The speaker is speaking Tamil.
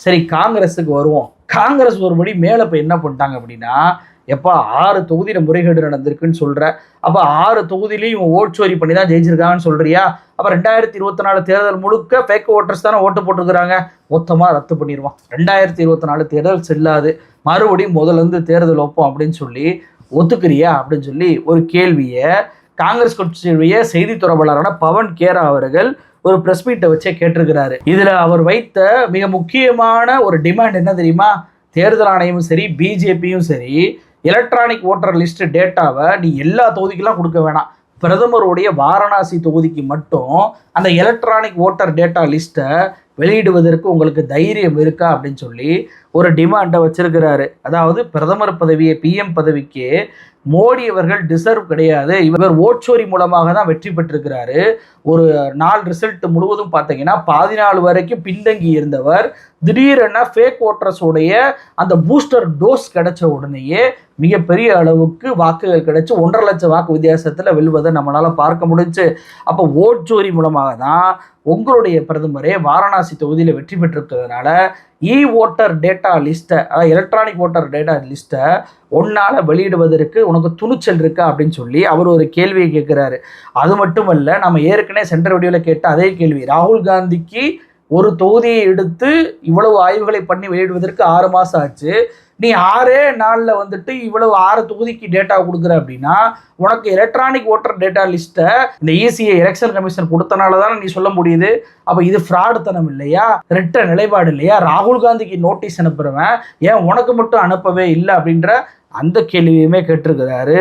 சரி, காங்கிரஸுக்கு வருவோம். காங்கிரஸ் ஒருபடி மேலே இப்போ என்ன பண்ணிட்டாங்க அப்படின்னா, எப்பா 6 தொகுதியில் முறைகேடு நடந்திருக்குன்னு சொல்கிற, அப்போ 6 தொகுதியிலையும் இவங்க ஓட்சோரி பண்ணி தான் ஜெயிச்சிருக்காங்கன்னு சொல்கிறியா? அப்போ 2024 தேர்தல் முழுக்க ஃபேக் ஓட்டர்ஸ் தானே ஓட்டு போட்டிருக்கிறாங்க, மொத்தமாக ரத்து பண்ணிடுவான். 2024 தேர்தல் செல்லாது, மறுபடியும் முதலேருந்து தேர்தல் வைப்போம் அப்படின்னு சொல்லி ஒத்துக்கிறியா அப்படின்னு சொல்லி ஒரு கேள்வியை காங்கிரஸ் கட்சியுடைய செய்தி தொடர்பாளரான பவன் கேரா அவர்கள் ஒரு பிரஸ் மீட்டை வச்சே கேட்டிருக்கிறாரு. இதுல அவர் வைத்த மிக முக்கியமான ஒரு டிமாண்ட் என்ன தெரியுமா? தேர்தல் ஆணையமும் சரி, பிஜேபியும் சரி, எலக்ட்ரானிக் ஓட்டர் லிஸ்ட் டேட்டாவை நீ எல்லா தொகுதிக்கெல்லாம் கொடுக்க வேணாம், பிரதமருடைய வாரணாசி தொகுதிக்கு மட்டும் அந்த எலக்ட்ரானிக் ஓட்டர் டேட்டா லிஸ்ட்டை வெளியிடுவதற்கு உங்களுக்கு தைரியம் இருக்கா அப்படின்னு சொல்லி ஒரு டிமாண்டை வச்சிருக்கிறாரு. அதாவது பிரதமர் பதவியை, பிஎம் பதவிக்கு மோடி அவர்கள் டிசர்வ் கிடையாது, இவர் ஓட்சோரி மூலமாக தான் வெற்றி பெற்றிருக்கிறாரு. ஒரு நாள் ரிசல்ட் முழுவதும் பார்த்தீங்கன்னா 14 வரைக்கும் பின்தங்கி இருந்தவர் திடீரென ஃபேக் ஓட்டர்ஸோடைய அந்த பூஸ்டர் டோஸ் கிடைச்ச உடனேயே மிகப்பெரிய அளவுக்கு வாக்குகள் கிடைச்சி 1.5 லட்சம் வாக்கு வித்தியாசத்தில் வெல்வதை நம்மளால் பார்க்க முடிஞ்சு. அப்போ ஓட்சோரி மூலமாக தான் உங்களுடைய பிரதமரே வாரணாசி தொகுதியில் வெற்றி பெற்றிருக்கிறதுனால ஓட்டர் டேட்டா லிஸ்ட்டை, அதாவது எலக்ட்ரானிக் ஓட்டர் டேட்டா லிஸ்ட்டை ஒன்னால் வெளியிடுவதற்கு உனக்கு துணிச்சல் இருக்கா அப்படின்னு சொல்லி அவர் ஒரு கேள்வியை கேட்குறாரு. அது மட்டுமல்ல, நம்ம ஏற்கனவே சென்ட்ரல் வீடியோவில் கேட்ட அதே கேள்வி, ராகுல் காந்திக்கு ஒரு தொகுதியை எடுத்து இவ்வளவு ஆய்வுகளை பண்ணி வெளியிடுவதற்கு 6 மாதம் ஆச்சு, நீ 6 நாளில் வந்துட்டு இவ்வளவு 6 தொகுதிக்கு டேட்டா கொடுக்குற அப்படின்னா உனக்கு எலக்ட்ரானிக் ஓட்டர் டேட்டா லிஸ்ட்டை இந்த இசிஐ எலெக்ஷன் கமிஷன் கொடுத்தனால தானே நீ சொல்ல முடியுது. அப்போ இது ஃப்ராடுத்தனம் இல்லையா, ரெட்ட நிலைப்பாடு இல்லையா? ராகுல் காந்திக்கு நோட்டீஸ் அனுப்புறவன் ஏன் உனக்கு மட்டும் அனுப்பவே இல்லை அப்படின்ற அந்த கேள்வியுமே கேட்டிருக்கிறாரு.